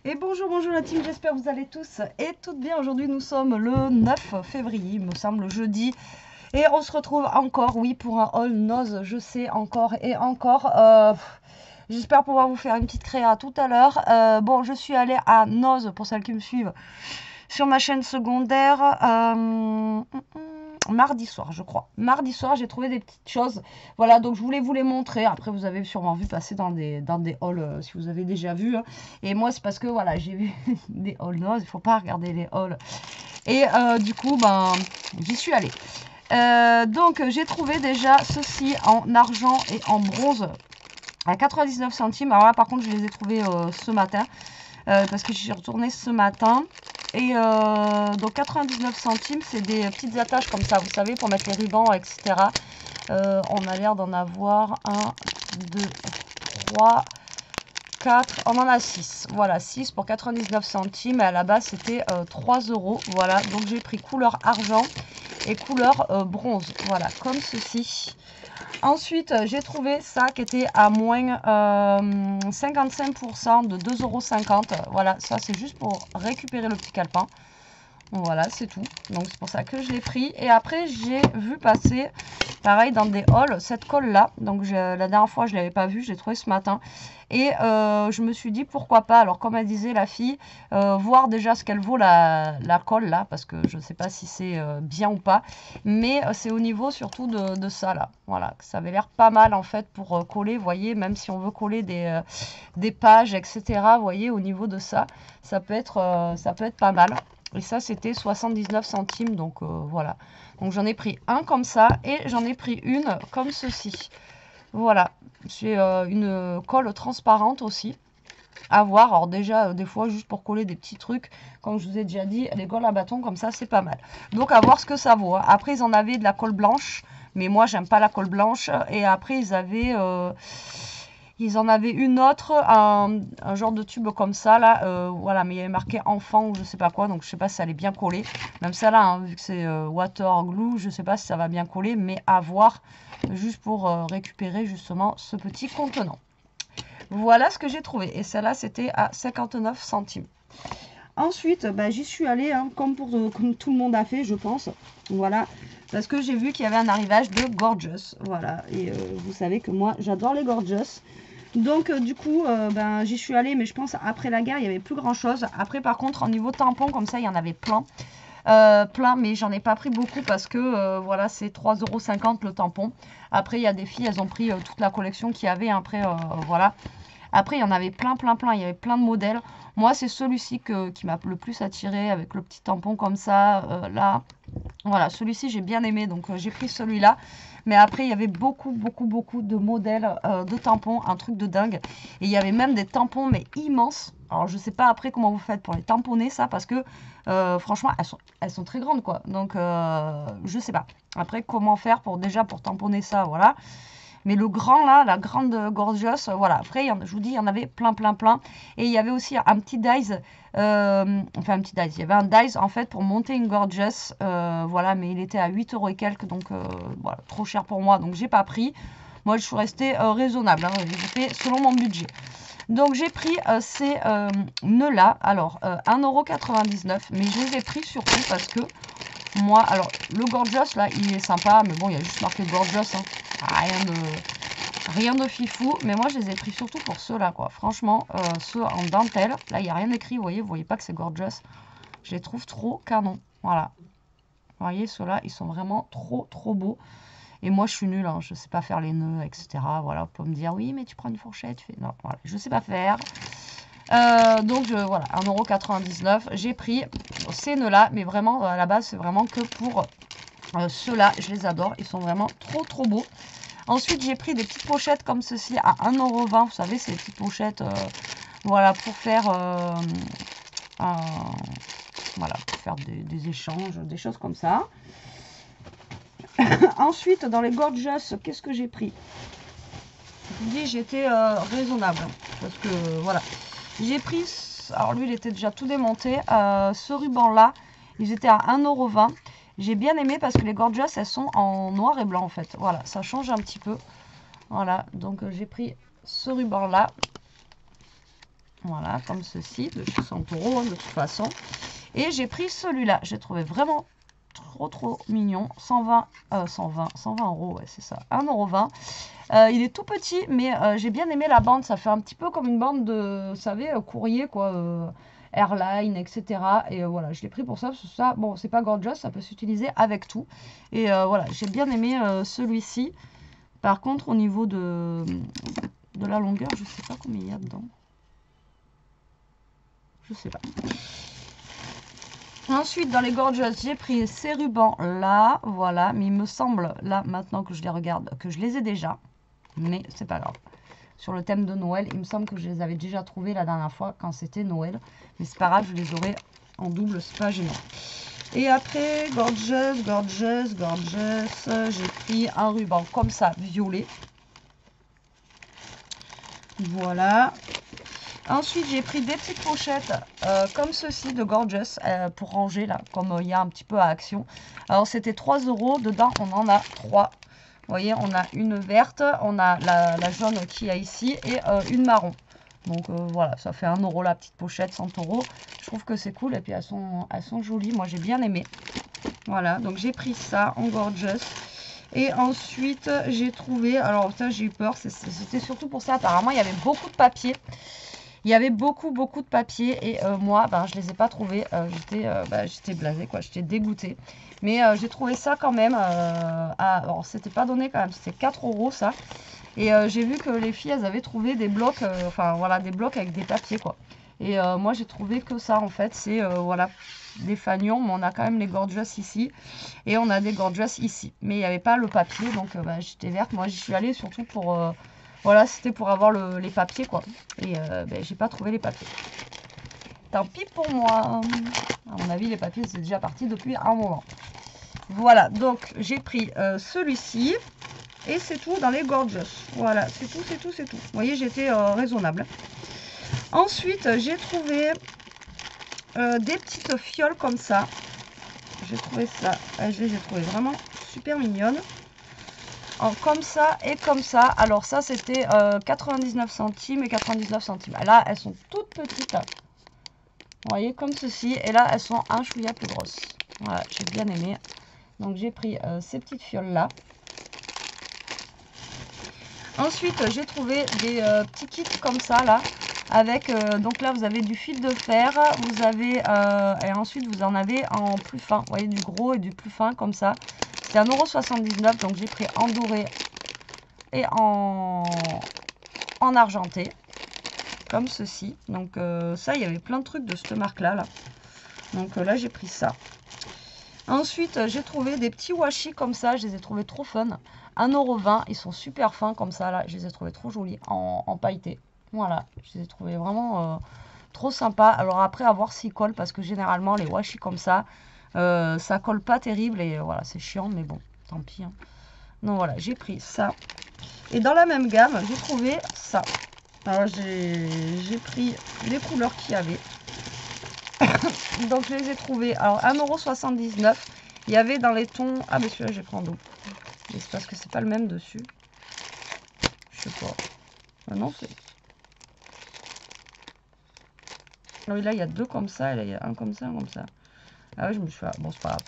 Et bonjour, bonjour la team, j'espère que vous allez tous et toutes bien. Aujourd'hui nous sommes le 9 février, il me semble jeudi. Et on se retrouve encore, oui, pour un haul Noz, je sais, encore et encore. J'espère pouvoir vous faire une petite créa tout à l'heure. Bon, je suis allée à Noz, pour celles qui me suivent, sur ma chaîne secondaire. Mardi soir, je crois. Mardi soir, j'ai trouvé des petites choses. Voilà, donc je voulais vous les montrer. Après, vous avez sûrement vu passer dans des hauls, si vous avez déjà vu. Hein. Et moi, c'est parce que, voilà, j'ai vu des hauls Noz. Il ne faut pas regarder les hauls. Et du coup, ben, j'y suis allée. Donc, j'ai trouvé déjà ceci en argent et en bronze à 99 centimes. Alors là, par contre, je les ai trouvés ce matin. Parce que je suis retournée ce matin. Et donc 99 centimes, c'est des petites attaches comme ça, vous savez, pour mettre les rubans, etc. On a l'air d'en avoir 1, 2, 3, 4, on en a 6. Voilà, 6 pour 99 centimes. Et à la base, c'était 3 euros. Voilà, donc j'ai pris couleur argent et couleur bronze. Voilà, comme ceci. Ensuite, j'ai trouvé ça qui était à moins 55% de 2,50 €. Voilà, ça c'est juste pour récupérer le petit calepin. Voilà, c'est tout. Donc c'est pour ça que je l'ai pris. Et après, j'ai vu passer, pareil, dans des hauls, cette colle-là. Donc la dernière fois, je ne l'avais pas vue, je l'ai trouvée ce matin. Et je me suis dit, pourquoi pas, alors comme elle disait la fille, voir déjà ce qu'elle vaut la colle là, parce que je ne sais pas si c'est bien ou pas. Mais c'est au niveau surtout de ça là. Voilà, ça avait l'air pas mal en fait pour coller, vous voyez, même si on veut coller des pages, etc. Vous voyez, au niveau de ça, ça peut être pas mal. Et ça, c'était 79 centimes. Donc, voilà. Donc, j'en ai pris un comme ça. Et j'en ai pris une comme ceci. Voilà. C'est une colle transparente aussi. À voir. Alors, déjà, des fois, juste pour coller des petits trucs. Comme je vous ai déjà dit, les colles à bâton comme ça, c'est pas mal. Donc, à voir ce que ça vaut. Hein. Après, ils en avaient de la colle blanche. Mais moi, j'aime pas la colle blanche. Et après, ils avaient... ils en avaient une autre, un genre de tube comme ça, là, voilà, mais il y avait marqué enfant ou je sais pas quoi, donc je sais pas si ça allait bien coller. Même ça là, hein, vu que c'est water glue, je sais pas si ça va bien coller, mais à voir, juste pour récupérer justement ce petit contenant. Voilà ce que j'ai trouvé, et celle-là c'était à 59 centimes. Ensuite, bah, j'y suis allée, hein, comme tout le monde a fait, je pense, voilà, parce que j'ai vu qu'il y avait un arrivage de Gorgeous, voilà, et vous savez que moi j'adore les Gorgeous. Donc du coup, ben, j'y suis allée, mais je pense après la guerre, il n'y avait plus grand chose. Après, par contre, au niveau tampon, comme ça, il y en avait plein. Plein, mais j'en ai pas pris beaucoup parce que voilà, c'est 3,50 € le tampon. Après, il y a des filles, elles ont pris toute la collection qu'il y avait. Après, voilà. Après, il y en avait plein, plein, plein. Il y avait plein de modèles. Moi, c'est celui-ci qui m'a le plus attiré avec le petit tampon comme ça. Là, voilà, celui-ci, j'ai bien aimé. Donc, j'ai pris celui-là. Mais après, il y avait beaucoup, beaucoup, beaucoup de modèles de tampons, un truc de dingue. Et il y avait même des tampons, mais immenses. Alors, je sais pas après comment vous faites pour les tamponner, ça, parce que franchement, elles sont très grandes, quoi. Donc, je sais pas. Après, comment faire pour tamponner ça, voilà. Mais le grand, là, la grande Gorgeous, voilà. Après, je vous dis, il y en avait plein, plein, plein. Et il y avait aussi un petit dies, enfin un petit dies. Il y avait un dies, en fait, pour monter une Gorgeous, voilà. Mais il était à 8 € et quelques, donc voilà, trop cher pour moi. Donc, j'ai pas pris. Moi, je suis restée raisonnable. Hein, j'ai fait selon mon budget. Donc, j'ai pris ces nœuds-là. Alors, 1,99 €. Mais je les ai pris surtout parce que moi, alors, le Gorgeous, là, il est sympa. Mais bon, il y a juste marqué Gorgeous, hein. Rien de fifou, mais moi je les ai pris surtout pour ceux-là, quoi. Franchement, ceux en dentelle, là il n'y a rien écrit, vous voyez pas que c'est Gorgeous. Je les trouve trop canon, voilà. Vous voyez, ceux-là, ils sont vraiment trop, trop beaux. Et moi je suis nulle, hein, je sais pas faire les nœuds, etc. Voilà, vous pouvez me dire, oui, mais tu prends une fourchette, tu fais... Non, voilà, je sais pas faire. Donc voilà, 1,99 €. J'ai pris ces nœuds-là, mais vraiment, à la base, c'est vraiment que pour ceux-là. Je les adore, ils sont vraiment trop, trop beaux. Ensuite, j'ai pris des petites pochettes comme ceci à 1,20 €. Vous savez, c'est des petites pochettes, voilà, pour faire, voilà, pour faire des échanges, des choses comme ça. Ensuite, dans les Gorgeous, qu'est-ce que j'ai pris? Je vous dis, j'étais raisonnable. Parce que, voilà. J'ai pris, alors lui, il était déjà tout démonté. Ce ruban-là, ils étaient à 1,20 €. J'ai bien aimé parce que les Gorgeous, elles sont en noir et blanc, en fait. Voilà, ça change un petit peu. Voilà, donc j'ai pris ce ruban-là. Voilà, comme ceci, de 60 € de toute façon. Et j'ai pris celui-là. J'ai trouvé vraiment trop mignon. 120 €, ouais, c'est ça. 1,20 €. Il est tout petit, mais j'ai bien aimé la bande. Ça fait un petit peu comme une bande de, vous savez, courrier, quoi. Airline, etc. Et voilà, je l'ai pris pour ça, parce que ça, bon, c'est pas gorgeous, ça peut s'utiliser avec tout. Et voilà, j'ai bien aimé celui-ci. Par contre, au niveau de la longueur, je sais pas combien il y a dedans. Je sais pas. Ensuite, dans les gorgeous, j'ai pris ces rubans là, voilà. Mais il me semble, là, maintenant que je les regarde, que je les ai déjà. Mais c'est pas grave. Sur le thème de Noël, il me semble que je les avais déjà trouvés la dernière fois quand c'était Noël. Mais c'est pas grave, je les aurai en double, c'est pas gênant. Et après, gorgeous, j'ai pris un ruban comme ça, violet. Voilà. Ensuite, j'ai pris des petites pochettes comme ceci de gorgeous pour ranger là, comme il y a un petit peu à Action. Alors, c'était 3 €. Dedans, on en a 3. Vous voyez, on a une verte, on a la jaune qu'il y a ici et une marron. Donc voilà, ça fait 1 € la petite pochette, 100 €. Je trouve que c'est cool et puis elles sont jolies. Moi, j'ai bien aimé. Voilà, donc j'ai pris ça en gorgeous. Et ensuite, j'ai trouvé, alors putain, j'ai eu peur, c'était surtout pour ça. Apparemment, il y avait beaucoup de papier. Il y avait beaucoup de papier et moi, ben, je les ai pas trouvés. J'étais blasée, quoi. J'étais dégoûtée. Mais j'ai trouvé ça quand même. Alors, c'était pas donné quand même. C'était 4 € ça. Et j'ai vu que les filles, elles avaient trouvé des blocs. Enfin, voilà, des blocs avec des papiers, quoi. Et moi, j'ai trouvé que ça, en fait. C'est, voilà, des fanions. Mais on a quand même les gorgeous ici. Et on a des gorgeous ici. Mais il n'y avait pas le papier. Donc, j'étais verte. Moi, j'y suis allée surtout pour... voilà, c'était pour avoir les papiers, quoi. Et j'ai pas trouvé les papiers. Tant pis pour moi. À mon avis, les papiers, c'est déjà parti depuis un moment. Voilà, donc j'ai pris celui-ci. Et c'est tout dans les gorgeous. Voilà, c'est tout. Vous voyez, j'étais raisonnable. Ensuite, j'ai trouvé des petites fioles comme ça. J'ai trouvé ça, je les ai trouvées vraiment super mignonnes. Comme ça et comme ça. Alors ça, c'était 99 centimes et 99 centimes. Là, elles sont toutes petites. Vous voyez, comme ceci. Et là, elles sont un chouïa plus grosses. Voilà, j'ai bien aimé. Donc, j'ai pris ces petites fioles-là. Ensuite, j'ai trouvé des petits kits comme ça, là. Avec, donc là, vous avez du fil de fer. Vous avez, et ensuite, vous en avez en plus fin. Vous voyez, du gros et du plus fin, comme ça. C'est 1,79 €. Donc, j'ai pris en doré et en argenté. Comme ceci. Donc, ça, il y avait plein de trucs de cette marque-là. Là. Donc, là, j'ai pris ça. Ensuite, j'ai trouvé des petits washi comme ça. Je les ai trouvés trop fun. 1,20 €. Ils sont super fins comme ça. Là, je les ai trouvés trop jolis en pailleté. Voilà. Je les ai trouvés vraiment trop sympas. Alors, après, à voir s'ils collent. Parce que généralement, les washi comme ça, ça colle pas terrible. Et voilà, c'est chiant. Mais bon, tant pis. Hein. Donc, voilà, j'ai pris ça. Et dans la même gamme, j'ai trouvé ça. Alors, j'ai pris les couleurs qu'il y avait. Donc, je les ai trouvées. Alors, 1,79 €. Il y avait dans les tons... Ah, mais celui-là, j'ai pris en double. Mais c'est parce que c'est pas le même dessus. Je sais pas. Ah non, c'est... Ah oui, là, il y a deux comme ça. Et là, il y a un comme ça, un comme ça. Ah oui, je me suis... Bon, c'est pas grave.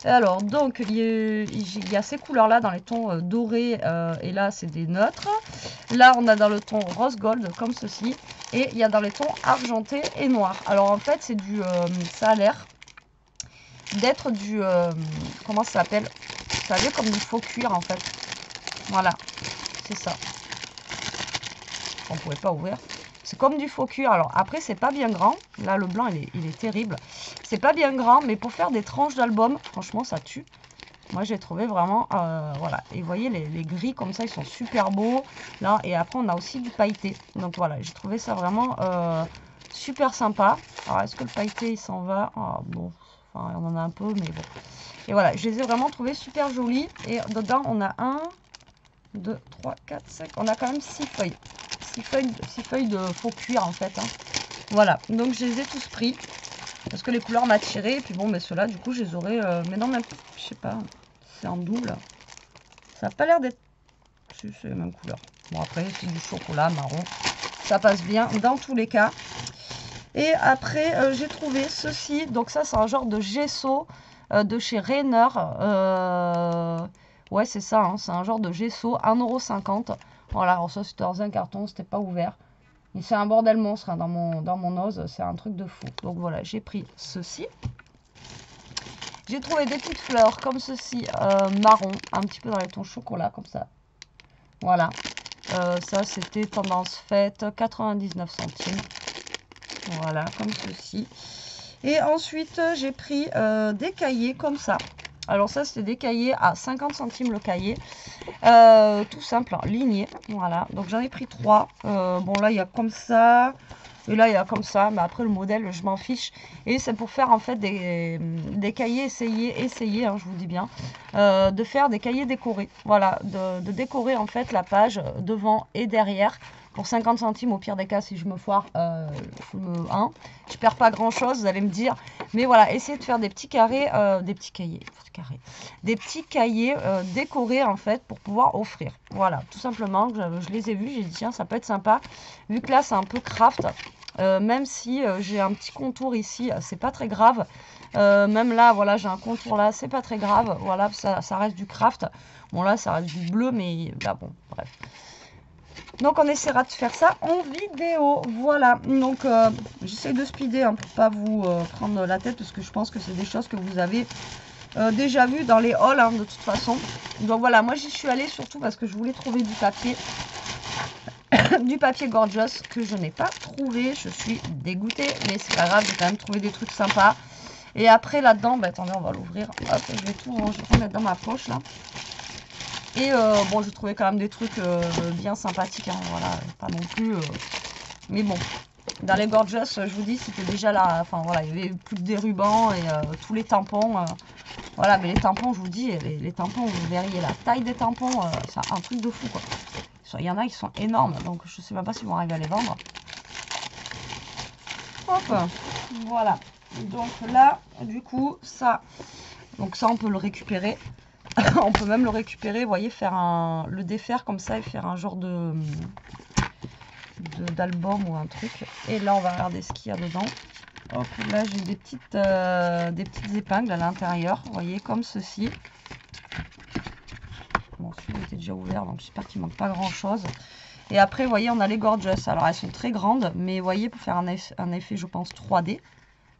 Et alors, donc, il y a ces couleurs-là dans les tons dorés. Et là, c'est des neutres. Là, on a dans le ton rose gold, comme ceci. Et il y a dans les tons argentés et noirs. Alors, en fait, c'est du... ça a l'air d'être du... comment ça s'appelle? Ça a l'air comme du faux cuir, en fait. Voilà. C'est ça. On ne pouvait pas ouvrir. C'est comme du faux cuir. Alors, après, c'est pas bien grand. Là, le blanc, il est terrible. C'est pas bien grand, mais pour faire des tranches d'album, franchement, ça tue. Moi, j'ai trouvé vraiment... voilà. Et vous voyez, les gris, comme ça, ils sont super beaux. Là, et après, on a aussi du pailleté. Donc, voilà. J'ai trouvé ça vraiment super sympa. Alors, est-ce que le pailleté, il s'en va? Bon, enfin, on en a un peu, mais bon. Et voilà. Je les ai vraiment trouvés super jolis. Et dedans, on a 1, 2, 3, 4, 5. On a quand même 6 feuilles. 6 feuilles de faux cuir, en fait. Hein. Voilà. Donc, je les ai tous pris. Parce que les couleurs m'attiraient. Et puis bon, mais ceux-là, du coup, je les aurais... mais non, même... Je sais pas. C'est en double. Ça n'a pas l'air d'être... C'est les mêmes couleurs. Bon, après, c'est du chocolat, marron. Ça passe bien dans tous les cas. Et après, j'ai trouvé ceci. Donc ça, c'est un genre de gesso de chez Rainer. Ouais, c'est ça, hein, c'est un genre de gesso, 1,50 €. Voilà, alors ça, c'était dans un carton, c'était pas ouvert. Et c'est un bordel monstre hein, dans mon ose, c'est un truc de fou. Donc voilà, j'ai pris ceci. J'ai trouvé des petites fleurs comme ceci, marron, un petit peu dans les tons chocolat, comme ça. Voilà. Ça, c'était tendance faite, 99 centimes. Voilà, comme ceci. Et ensuite, j'ai pris des cahiers comme ça. Alors ça, c'était des cahiers à 50 centimes le cahier. Tout simple, hein, ligné. Voilà, donc j'en ai pris 3. Bon, là, il y a comme ça. Et là, il y a comme ça. Mais après, le modèle, je m'en fiche. Et c'est pour faire, en fait, des cahiers essayer, hein, je vous dis bien. De faire des cahiers décorés. Voilà, de décorer, en fait, la page devant et derrière. Pour 50 centimes, au pire des cas, si je me foire, je perds pas grand chose, vous allez me dire. Mais voilà, essayez de faire des petits carrés, des petits cahiers décorés en fait pour pouvoir offrir. Voilà, tout simplement, je les ai vus, j'ai dit tiens, ça peut être sympa. Vu que là, c'est un peu craft, même si j'ai un petit contour ici, c'est pas très grave. Même là, voilà, j'ai un contour là, c'est pas très grave. Voilà, ça reste du craft. Bon, là, ça reste du bleu, mais là, bon, bref. Donc on essaiera de faire ça en vidéo. Voilà, donc j'essaie de speeder hein, pour pas vous prendre la tête parce que je pense que c'est des choses que vous avez déjà vues dans les hauls hein, de toute façon. Donc voilà, moi j'y suis allée surtout parce que je voulais trouver du papier. Du papier Gorgeous que je n'ai pas trouvé. Je suis dégoûtée, mais c'est pas grave, j'ai quand même trouvé des trucs sympas. Et après là-dedans, bah, attendez, on va l'ouvrir. Hop, je vais tout ranger, tout mettre dans ma poche là. Et bon, j'ai trouvé quand même des trucs bien sympathiques, hein, voilà, pas non plus... Mais bon, dans les Gorgeous, je vous dis, c'était déjà là, enfin voilà, il y avait plus que des rubans et tous les tampons. Voilà, mais les tampons, je vous dis, les tampons, vous verriez la taille des tampons, c'est un truc de fou, quoi. Il y en a qui sont énormes, donc je sais même pas s'ils vont arriver à les vendre. Hop, voilà. Donc là, du coup, ça, on peut le récupérer. On peut même le récupérer, vous voyez, le défaire comme ça et faire un genre d'album ou un truc. Et là, on va regarder ce qu'il y a dedans. Hop, là, j'ai des petites épingles à l'intérieur, vous voyez, comme ceci. Bon, celui-là était déjà ouvert, donc j'espère qu'il manque pas grand-chose. Et après, vous voyez, on a les Gorgeous. Alors, elles sont très grandes, mais vous voyez, pour faire un effet, je pense, 3D.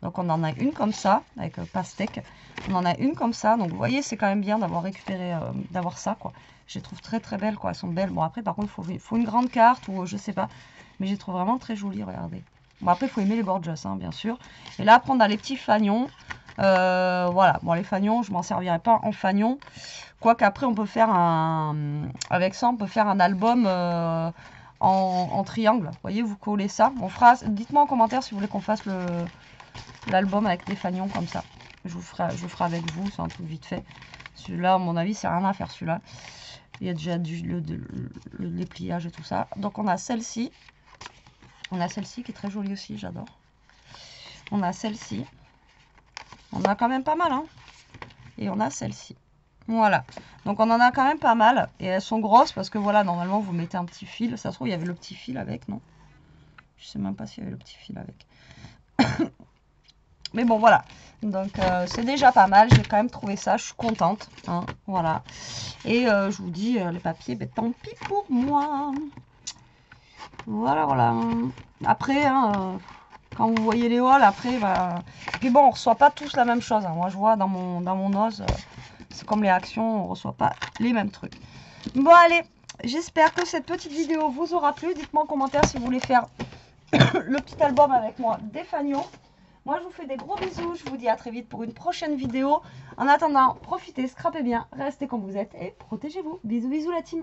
Donc on en a une comme ça, avec pastèque. On en a une comme ça. Donc vous voyez, c'est quand même bien d'avoir récupéré, d'avoir ça, quoi. Je les trouve très très belles, quoi. Elles sont belles. Bon, après, par contre, il faut une grande carte ou je sais pas. Mais je les trouve vraiment très jolies, regardez. Bon, après, il faut aimer les Gorgeous, hein, bien sûr. Et là, après, on a les petits fagnons. Voilà. Bon, les fagnons, je m'en servirai pas en fagnon. Quoique après, on peut faire avec ça, on peut faire un album en triangle. Vous voyez, vous collez ça. On fera... Dites-moi en commentaire si vous voulez qu'on fasse l'album avec des fagnons comme ça. Je vous ferai avec vous, c'est un truc vite fait. Celui-là, à mon avis, c'est rien à faire celui-là. Il y a déjà les pliages et tout ça. Donc on a celle-ci. On a celle-ci qui est très jolie aussi, j'adore. On a celle-ci. On a quand même pas mal, hein. Et on a celle-ci. Voilà. Donc on en a quand même pas mal. Et elles sont grosses parce que voilà, normalement vous mettez un petit fil. Ça se trouve, il y avait le petit fil avec, non? Je sais même pas s'il y avait le petit fil avec. Mais bon, voilà. Donc, c'est déjà pas mal. J'ai quand même trouvé ça. Je suis contente. Hein, voilà. Et je vous dis, les papiers, ben, tant pis pour moi. Voilà, voilà. Après, hein, quand vous voyez les hauls, après, bah... Puis bon, on reçoit pas tous la même chose. Hein. Moi, je vois dans mon ose, c'est comme les actions, on reçoit pas les mêmes trucs. Bon, allez. J'espère que cette petite vidéo vous aura plu. Dites-moi en commentaire si vous voulez faire le petit album avec moi des fagnons. Moi, je vous fais des gros bisous. Je vous dis à très vite pour une prochaine vidéo. En attendant, profitez, scrapez bien, restez comme vous êtes et protégez-vous. Bisous, bisous la team.